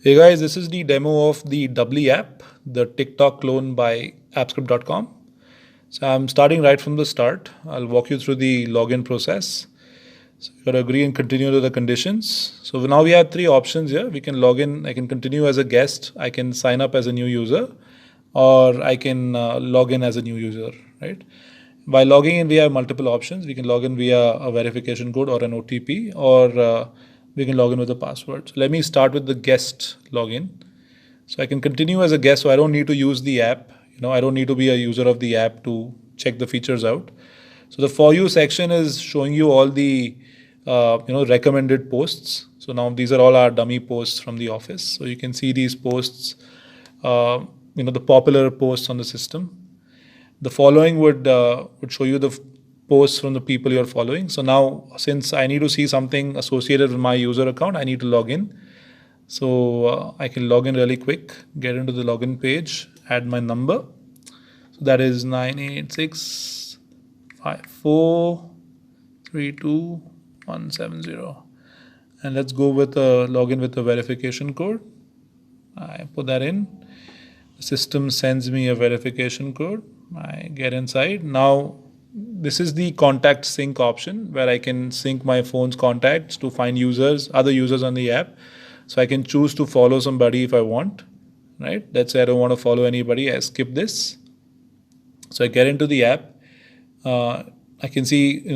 Hey guys, this is the demo of the Doubly app, the TikTok clone by appscript.com. So I'm starting right from the start. I'll walk you through the login process. So you gotta agree and continue to the conditions. So now we have three options here. We can log in, I can continue as a guest, I can sign up as a new user, or I can log in as a new user, right? By logging in, we have multiple options. We can log in via a verification code or an OTP, or we can log in with a password. So let me start with the guest login. So I can continue as a guest, so I don't need to use the app. I don't need to be a user of the app to check the features out. So the For You section is showing you all the recommended posts. So now these are all our dummy posts from the office. So you can see these posts, the popular posts on the system. The following would show you the posts from the people you're following. So now, since I need to see something associated with my user account, I need to log in. So I can log in really quick, get into the login page, add my number. So that is 98654321170. And let's go with a login with a verification code. I put that in. The system sends me a verification code. I get inside. Now, this is the contact sync option where I can sync my phone's contacts to find other users on the app. So I can choose to follow somebody if I want, right? Let's say I don't want to follow anybody. I skip this. So I get into the app. I can see,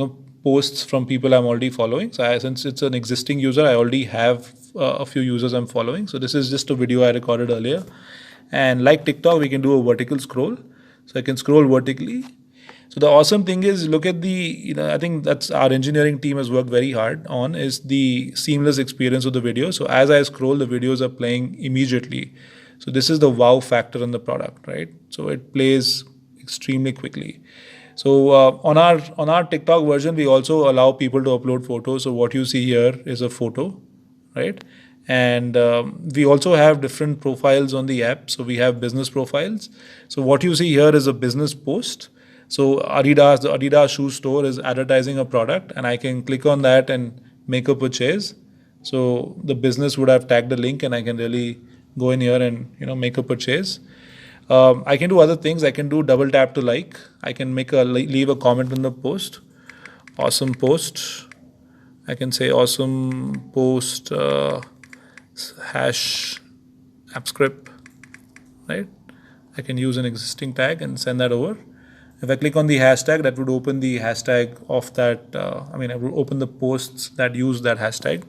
posts from people I'm already following. So since it's an existing user, I already have a few users I'm following. So this is just a video I recorded earlier. And like TikTok, we can do a vertical scroll. So I can scroll vertically. So the awesome thing is, look at I think that's our engineering team has worked very hard on, is the seamless experience of the video. So as I scroll, the videos are playing immediately. So this is the wow factor in the product, right? So it plays extremely quickly. So on our TikTok version, we also allow people to upload photos. So what you see here is a photo, right? And we also have different profiles on the app. So we have business profiles. So what you see here is a business post. So the Adidas shoe store is advertising a product, and I can click on that and make a purchase. So the business would have tagged the link, and I can really go in here and make a purchase. I can do other things. I can do double tap to like. I can leave a comment in the post. Awesome post. I can say awesome post hash appscript, right? I can use an existing tag and send that over. If I click on the hashtag, that would open the hashtag of that. I would open the posts that use that hashtag.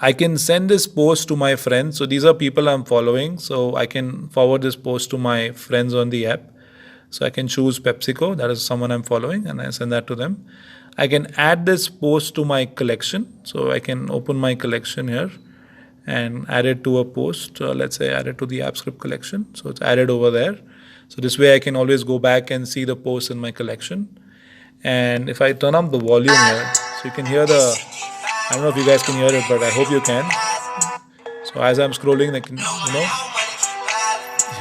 I can send this post to my friends. So these are people I'm following. So I can forward this post to my friends on the app. So I can choose PepsiCo, that is someone I'm following, and I send that to them. I can add this post to my collection. So I can open my collection here and add it to a post. Let's say add it to the AppScript collection. So it's added over there. So this way I can always go back and see the posts in my collection. And if I turn up the volume here, so you can hear I don't know if you guys can hear it, but I hope you can. So as I'm scrolling, I can,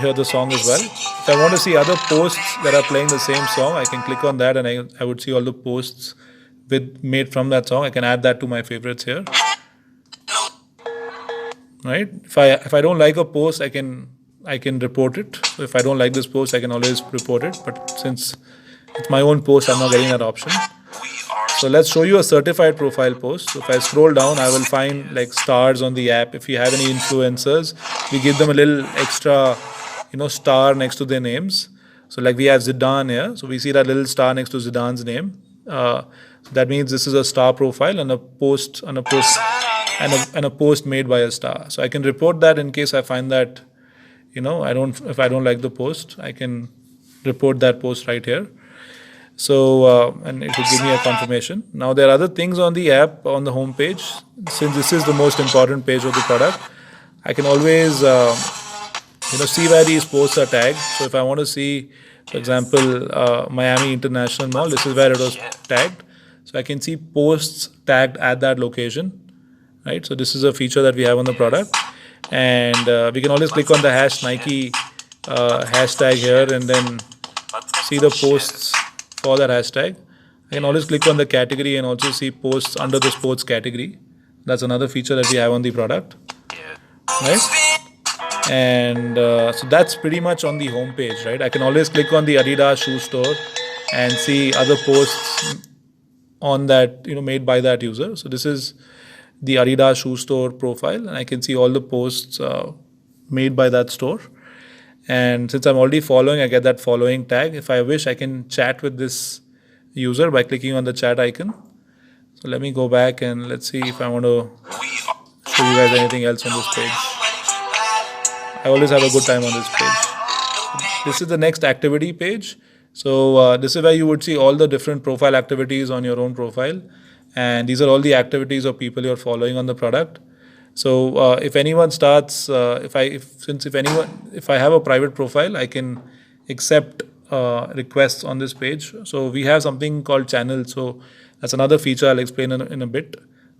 hear the song as well. If I want to see other posts that are playing the same song, I can click on that and I would see all the posts made from that song. I can add that to my favorites here. Right? If I don't like a post, I can report it. So if I don't like this post, I can always report it. But since it's my own post, I'm not getting that option. So let's show you a certified profile post. So if I scroll down, I will find like stars on the app. If you have any influencers, we give them a little extra, star next to their names. So like we have Zidane here. So we see that little star next to Zidane's name. So that means this is a star profile and a post and a post made by a star. So I can report that in case I find that, if I don't like the post, I can report that post right here. So, and it will give me a confirmation. Now there are other things on the app on the home page. Since this is the most important page of the product, I can always, see where these posts are tagged. So if I want to see, for example, Miami International Mall, this is where it was tagged. So I can see posts tagged at that location, right? So this is a feature that we have on the product. And we can always click on the Nike hashtag here and then see the posts for that hashtag. I can always click on the category and also see posts under the sports category. That's another feature that we have on the product. right? And so that's pretty much on the home page, right? I can always click on the Adidas shoe store and see other posts on that, made by that user. So this is the Adidas shoe store profile, and I can see all the posts made by that store. And since I'm already following, I get that following tag. If I wish, I can chat with this user by clicking on the chat icon. So let me go back and let's see if I want to show you guys anything else on this page. I always have a good time on this page. This is the next activity page. So this is where you would see all the different profile activities on your own profile, and these are all the activities of people you're following on the product. So if anyone starts, if I have a private profile, I can accept requests on this page. So we have something called channel. So that's another feature I'll explain in a bit.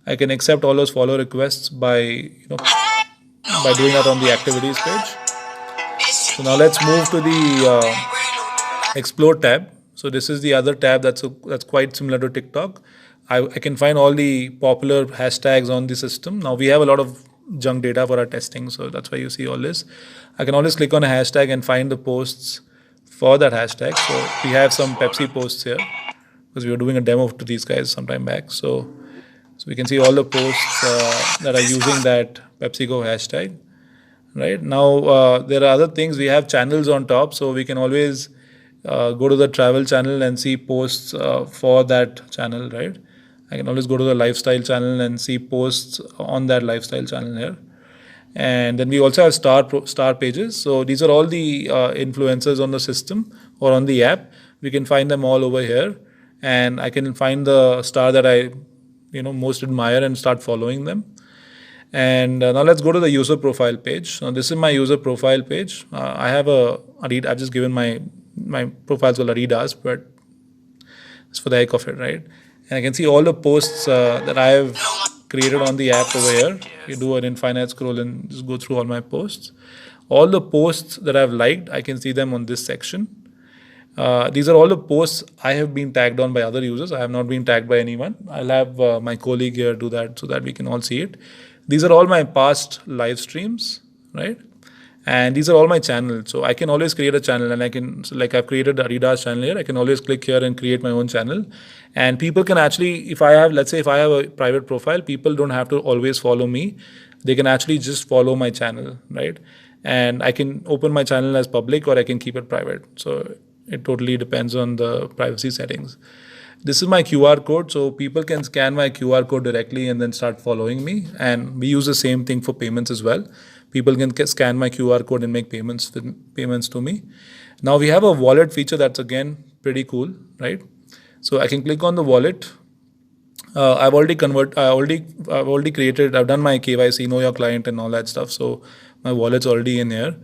I can accept all those follow requests by doing that on the activities page. So now let's move to the explore tab. So this is the other tab that's quite similar to TikTok. I can find all the popular hashtags on the system. Now we have a lot of junk data for our testing, so that's why you see all this. I can always click on a hashtag and find the posts for that hashtag. So we have some Pepsi posts here because we were doing a demo to these guys some time back. So we can see all the posts that are using that PepsiCo hashtag. Right now, there are other things. We have channels on top, so we can always go to the travel channel and see posts for that channel. Right, I can always go to the lifestyle channel and see posts on that lifestyle channel here. And then we also have star pages. So these are all the influencers on the system or on the app. We can find them all over here, and I can find the star that I most admire and start following them. And now let's go to the user profile page. Now this is my user profile page. I have I've just given my profiles called Adidas, but it's for the heck of it, right? And I can see all the posts that I have created on the app over here. You do an infinite scroll and just go through all my posts. All the posts that I've liked, I can see them on this section. These are all the posts I have been tagged on by other users. I have not been tagged by anyone. I'll have my colleague here do that so that we can all see it. These are all my past live streams, right? And these are all my channels. So I can always create a channel, and I can, so like I've created the Adidas channel here. I can always click here and create my own channel. And people can actually, let's say if I have a private profile, people don't have to always follow me. They can actually just follow my channel, right? And I can open my channel as public or I can keep it private. So it totally depends on the privacy settings. This is my QR code, so people can scan my QR code directly and then start following me. And we use the same thing for payments as well. People can scan my QR code and make payments to me. Now we have a wallet feature that's again pretty cool, right? So I can click on the wallet. I've already done my KYC, know your client and all that stuff. So my wallet's already in here.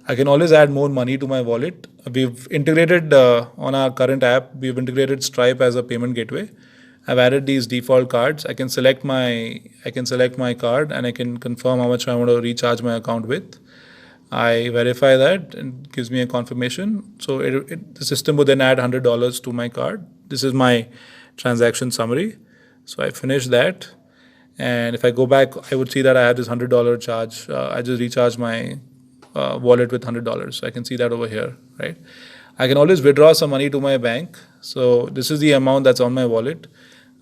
I can always add more money to my wallet. We've integrated on our current app, we've integrated Stripe as a payment gateway. I've added these default cards. I can select my card and I can confirm how much I want to recharge my account with. I verify that and gives me a confirmation. So the system would then add $100 to my card. This is my transaction summary. So I finish that. And if I go back, I would see that I have this $100 charge. I just recharge my wallet with $100. So I can see that over here, right? I can always withdraw some money to my bank. So this is the amount that's on my wallet.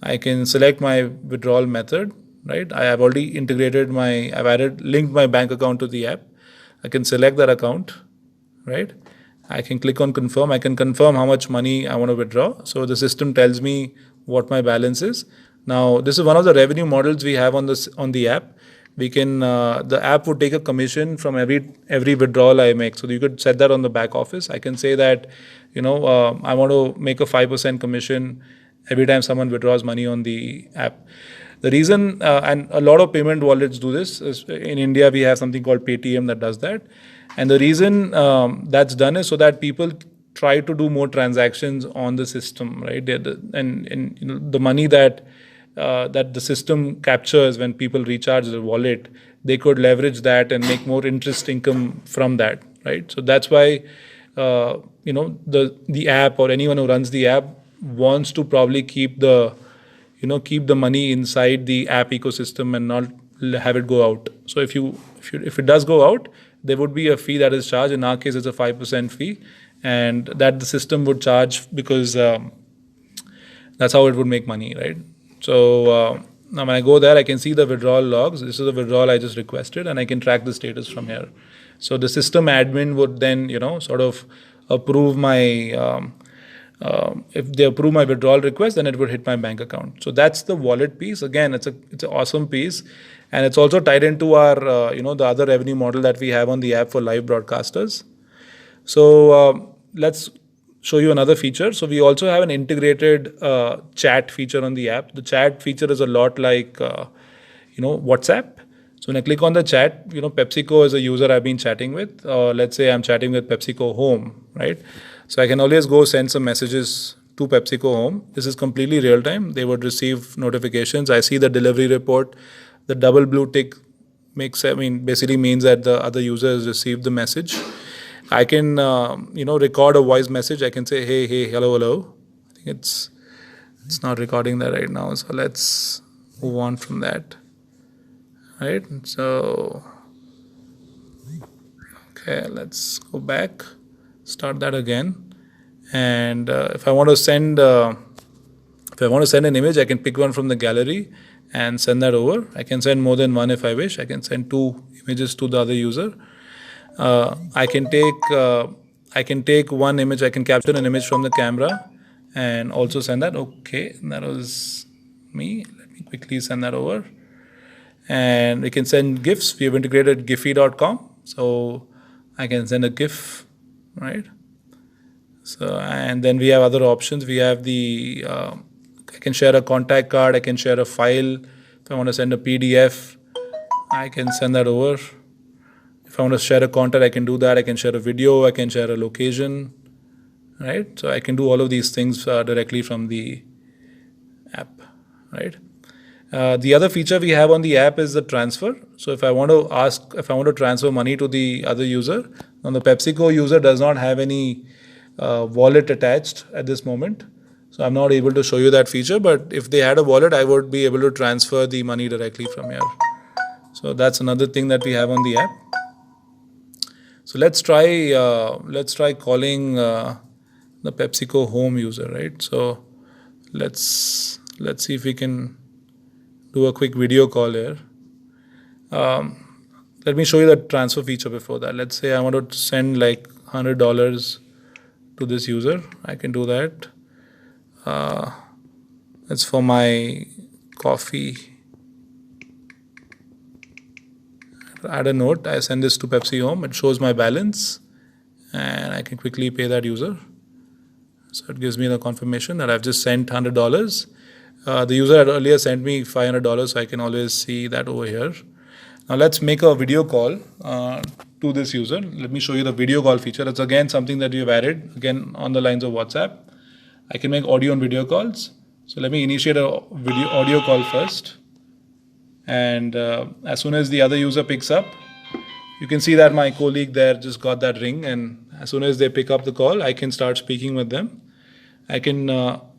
I can select my withdrawal method, right? I have already linked my bank account to the app. I can select that account, right? I can click on confirm. I can confirm how much money I want to withdraw. So the system tells me what my balance is. Now, this is one of the revenue models we have on the app. We can the app would take a commission from every withdrawal I make. So you could set that on the back office. I can say that I want to make a 5% commission every time someone withdraws money on the app. The reason, and a lot of payment wallets do this, is in India we have something called Paytm that does that. And the reason that's done is so that people try to do more transactions on the system, right? And the money that the system captures when people recharge their wallet, they could leverage that and make more interest income from that, right? So that's why the app or anyone who runs the app wants to probably keep the money inside the app ecosystem and not have it go out. So if it does go out, there would be a fee that is charged. In our case, it's a 5% fee, and that the system would charge because that's how it would make money, right? So now when I go there, I can see the withdrawal logs. This is the withdrawal I just requested, and I can track the status from here. So the system admin would then, sort of approve my, if they approve my withdrawal request, then it would hit my bank account. So that's the wallet piece. Again, it's an awesome piece, and it's also tied into our, the other revenue model that we have on the app for live broadcasters. So let's show you another feature. So we also have an integrated chat feature on the app. The chat feature is a lot like, WhatsApp. So when I click on the chat, PepsiCo is a user I've been chatting with. Let's say I'm chatting with PepsiCo Home, right? So I can always go send some messages to PepsiCo Home. This is completely real time. They would receive notifications. I see the delivery report. The double blue tick basically means that the other user has received the message. I can, record a voice message. I can say, hey, hello. I think it's not recording that right now. So let's move on from that. Right. So, okay, let's go back, start that again. And if I want to send an image, I can pick one from the gallery and send that over. I can send more than one if I wish. I can send 2 images to the other user. I can take one image. I can capture an image from the camera and also send that. Okay, that was me. Let me quickly send that over. And we can send GIFs. We have integrated Giphy.com, so I can send a GIF, right? So, and then we have other options. We have I can share a contact card. I can share a file. If I want to send a PDF, I can send that over. If I want to share a contact, I can do that. I can share a video. I can share a location, right? So I can do all of these things directly from the app, right? The other feature we have on the app is the transfer. So if I want to transfer money to the other user, now the PepsiCo user does not have any wallet attached at this moment. So I'm not able to show you that feature, but if they had a wallet, I would be able to transfer the money directly from here. So that's another thing that we have on the app. So let's try calling the PepsiCo Home user, right? So let's see if we can do a quick video call here. Let me show you the transfer feature before that. Let's say I want to send like $100 to this user. I can do that. That's for my coffee. Add a note. I send this to Pepsi Home. It shows my balance, and I can quickly pay that user. So it gives me the confirmation that I've just sent $100. The user had earlier sent me $500, so I can always see that over here. Now let's make a video call to this user. Let me show you the video call feature. It's again something that we have added, again on the lines of WhatsApp. I can make audio and video calls. So let me initiate a audio call first. And as soon as the other user picks up, you can see that my colleague there just got that ring. And as soon as they pick up the call, I can start speaking with them. I can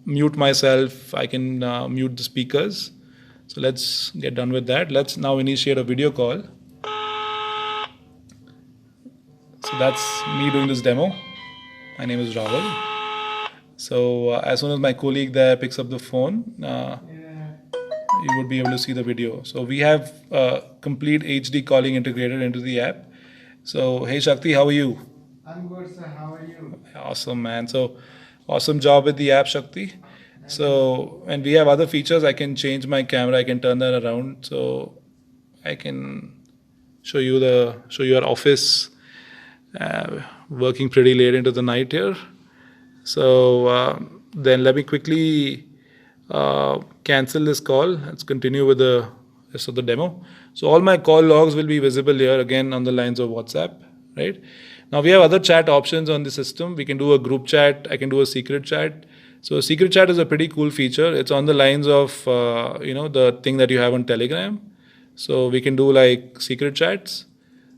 mute myself. I can mute the speakers. So let's get done with that. Let's now initiate a video call. So that's me doing this demo. My name is Rahul. So as soon as my colleague there picks up the phone, you would be able to see the video. So we have complete HD calling integrated into the app. So hey Shakti, how are you? I'm good, sir. How are you? Awesome, man. So awesome job with the app, Shakti. So, and we have other features. I can change my camera. I can turn that around. So I can show you our office working pretty late into the night here. So then let me quickly cancel this call. Let's continue with the rest of the demo. So all my call logs will be visible here again on the lines of WhatsApp, right? Now we have other chat options on the system. We can do a group chat. I can do a secret chat. So a secret chat is a pretty cool feature. It's on the lines of, the thing that you have on Telegram. So we can do like secret chats.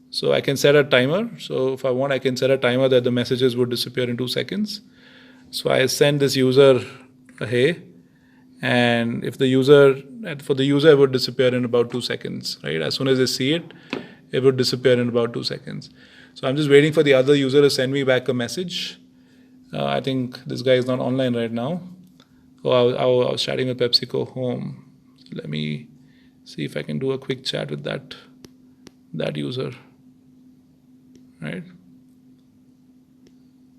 So I can set a timer. So if I want, I can set a timer that the messages would disappear in 2 seconds. So I send this user a hey. And if the user And for the user, it would disappear in about 2 seconds, right? As soon as they see it, it would disappear in about 2 seconds. So I'm just waiting for the other user to send me back a message. I think this guy is not online right now. Oh, I was chatting with PepsiCo Home. So let me see if I can do a quick chat with that user, right?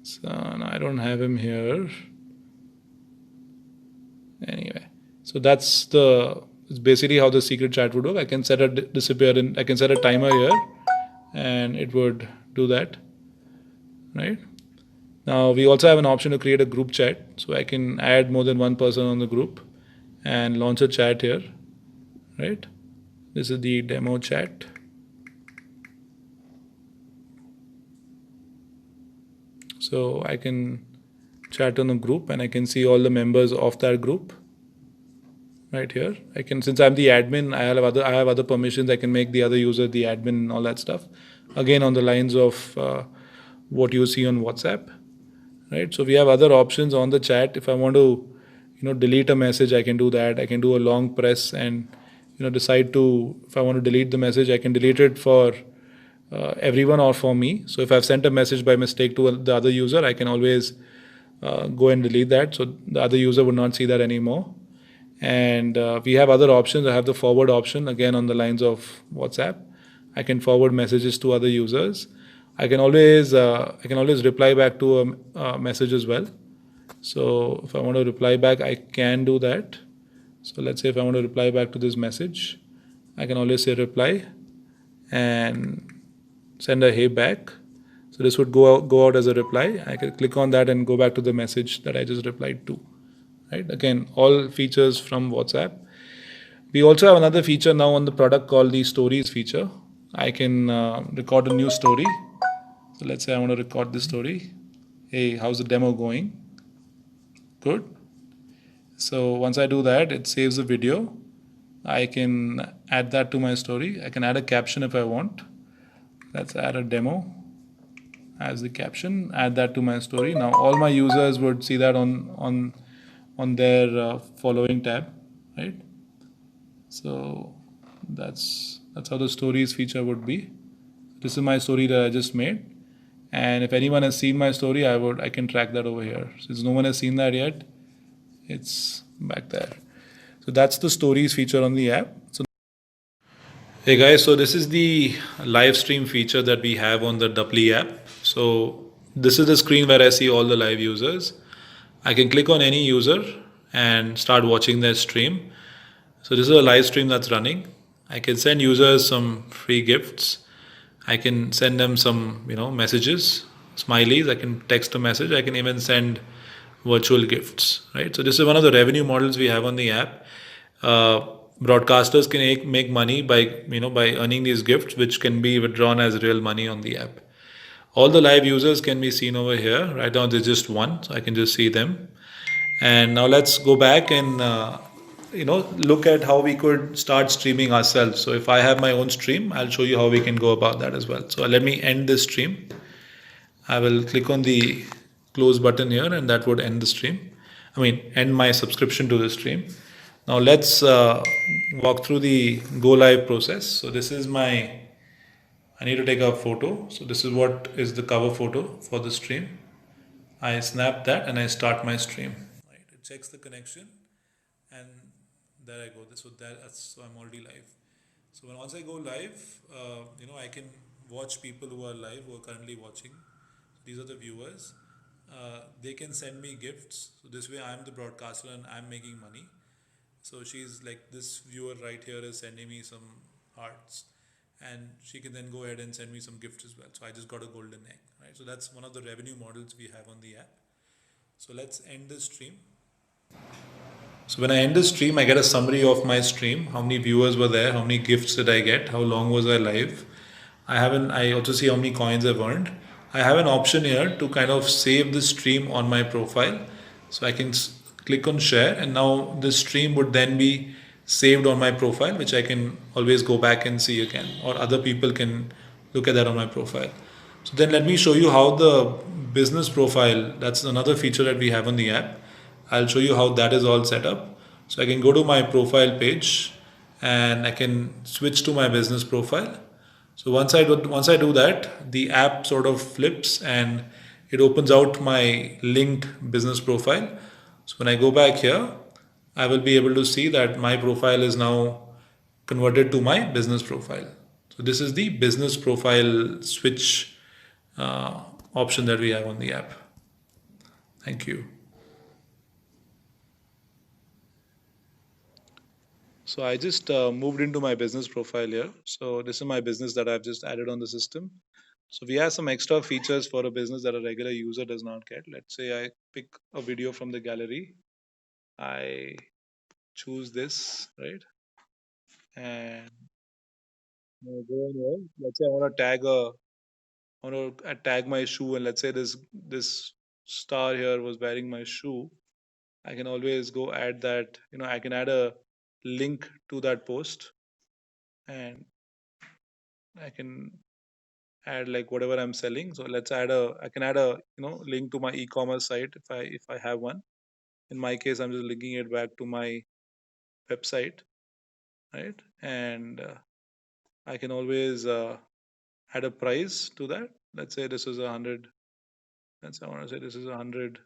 So no, I don't have him here. Anyway, so it's basically how the secret chat would work. I can set a I can set a timer here, and it would do that, right? Now we also have an option to create a group chat, so I can add more than one person on the group and launch a chat here, right? This is the demo chat. So I can chat on a group and I can see all the members of that group right here. I can, since I'm the admin, I have other permissions. I can make the other user the admin and all that stuff. Again, on the lines of what you see on WhatsApp, right? So we have other options on the chat. If I want to, delete a message, I can do that. I can do a long press and, decide to, if I want to delete the message, I can delete it for everyone or for me. So if I've sent a message by mistake to the other user, I can always go and delete that. So the other user would not see that anymore. And we have other options. I have the forward option, again on the lines of WhatsApp. I can forward messages to other users. I can always reply back to a message as well. So if I want to reply back, I can do that. So let's say if I want to reply back to this message, I can always say reply and send a hey back. So this would go out as a reply. I can click on that and go back to the message that I just replied to. Right? Again, all features from WhatsApp. We also have another feature now on the product called the stories feature. I can record a new story. So let's say I want to record this story. Hey, how's the demo going? Good. So once I do that, it saves the video. I can add that to my story. I can add a caption if I want. Let's add a demo as the caption. Add that to my story. Now all my users would see that on their following tab, right? So that's how the stories feature would be. This is my story that I just made, and if anyone has seen my story, I can track that over here. Since no one has seen that yet, it's back there. So that's the stories feature on the app. So hey guys, so this is the live stream feature that we have on the Dupli app. So this is the screen where I see all the live users. I can click on any user and start watching their stream. So this is a live stream that's running. I can send users some free gifts. I can send them some, messages, smileys. I can text a message. I can even send virtual gifts, right? So this is one of the revenue models we have on the app. Broadcasters can make money by earning these gifts, which can be withdrawn as real money on the app. All the live users can be seen over here. Right now there's just one, so I can just see them. And now let's go back and look at how we could start streaming ourselves. So if I have my own stream, I'll show you how we can go about that as well. So let me end this stream. I will click on the close button here, and that would end the stream. End my subscription to the stream. Now let's walk through the go live process. So this is I need to take a photo. So this is what is the cover photo for the stream. I snap that and I start my stream. Right. It checks the connection, and there I go. So I'm already live. So once I go live, I can watch people who are live, who are currently watching. These are the viewers. They can send me gifts. So this way I'm the broadcaster and I'm making money. So she's like, this viewer right here is sending me some hearts, and she can then go ahead and send me some gifts as well. So I just got a golden egg, right? So that's one of the revenue models we have on the app. So let's end the stream. So when I end the stream, I get a summary of my stream. How many viewers were there? How many gifts did I get? How long was I live? I also see how many coins I've earned. I have an option here to kind of save the stream on my profile. So I can click on share, and now the stream would then be saved on my profile, which I can always go back and see again, or other people can look at that on my profile. So then let me show you how the business profile, that's another feature that we have on the app. I'll show you how that is all set up. So I can go to my profile page and I can switch to my business profile. So once I do that, the app sort of flips and it opens out my linked business profile. So when I go back here, I will be able to see that my profile is now converted to my business profile. So this is the business profile switch uh, option that we have on the app. Thank you. So I just moved into my business profile here. So this is my business that I've just added on the system. So we have some extra features for a business that a regular user does not get. Let's say I pick a video from the gallery. I choose this, right? And go in here. Let's say I want to tag my shoe, and let's say this star here was wearing my shoe. I can always go add that. I can add a link to that post, and I can add like whatever I'm selling. So I can add a link to my e-commerce site if I have one. In my case, I'm just linking it back to my website, right? And I can always add a price to that. Let's say this is 100. Let's say I want to say this is €100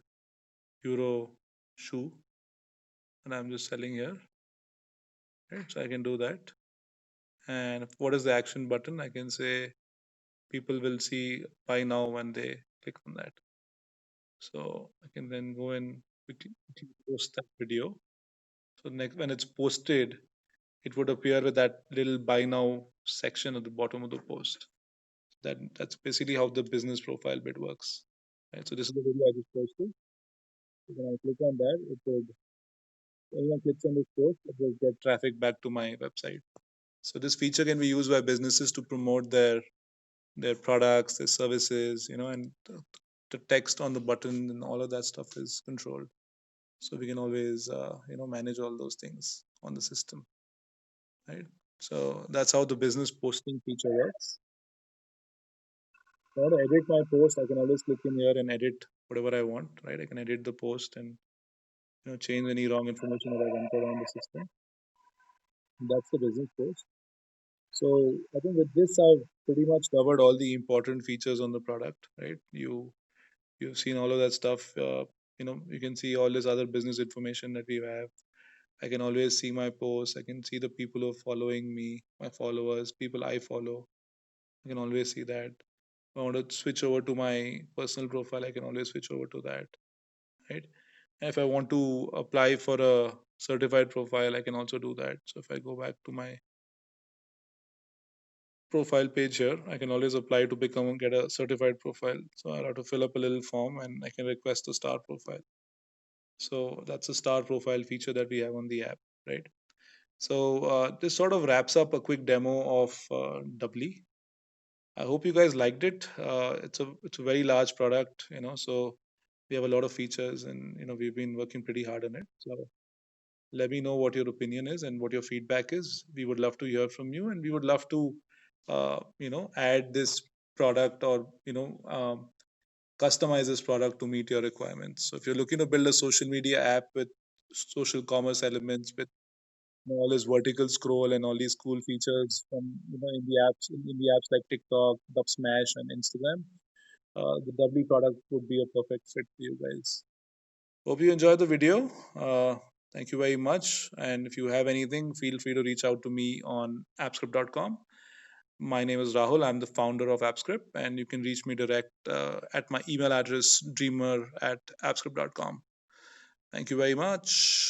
shoe, and I'm just selling here, right? So I can do that. And what is the action button? I can say people will see buy now when they click on that. So I can then go and quickly post that video. So next, when it's posted, it would appear with that little buy now section at the bottom of the post. That's basically how the business profile bit works. Right. So this is the video I just posted. So when I click on that, it would anyone clicks on this post, it will get traffic back to my website. So this feature can be used by businesses to promote their products, their services, and the text on the button and all of that stuff is controlled. So we can always manage all those things on the system, right? So that's how the business posting feature works. If I want to edit my post, I can always click in here and edit whatever I want, right? I can edit the post and change any wrong information that I've entered on the system. And that's the business post. So I think with this I've pretty much covered all the important features on the product, right? You've seen all of that stuff. You can see all this other business information that we have. I can always see my posts. I can see the people who are following me, my followers, people I follow. I can always see that. If I want to switch over to my personal profile, I can always switch over to that, right? And if I want to apply for a certified profile, I can also do that. So if I go back to my profile page here, I can always apply to get a certified profile. So I'll have to fill up a little form and I can request a star profile. So that's a star profile feature that we have on the app, right? So this sort of wraps up a quick demo of Doubly. I hope you guys liked it. It's a very large product, so we have a lot of features, and we've been working pretty hard on it. So let me know what your opinion is and what your feedback is. We would love to hear from you, and we would love to add this product or customize this product to meet your requirements. So if you're looking to build a social media app with social commerce elements with all this vertical scroll and all these cool features from in the apps like TikTok, Dubsmash, and Instagram, the W product would be a perfect fit for you guys. Hope you enjoyed the video. Thank you very much. And if you have anything, feel free to reach out to me on appscript.com. My name is Rahul. I'm the founder of AppScript, and you can reach me direct at my email address, dreamer@appscript.com. Thank you very much.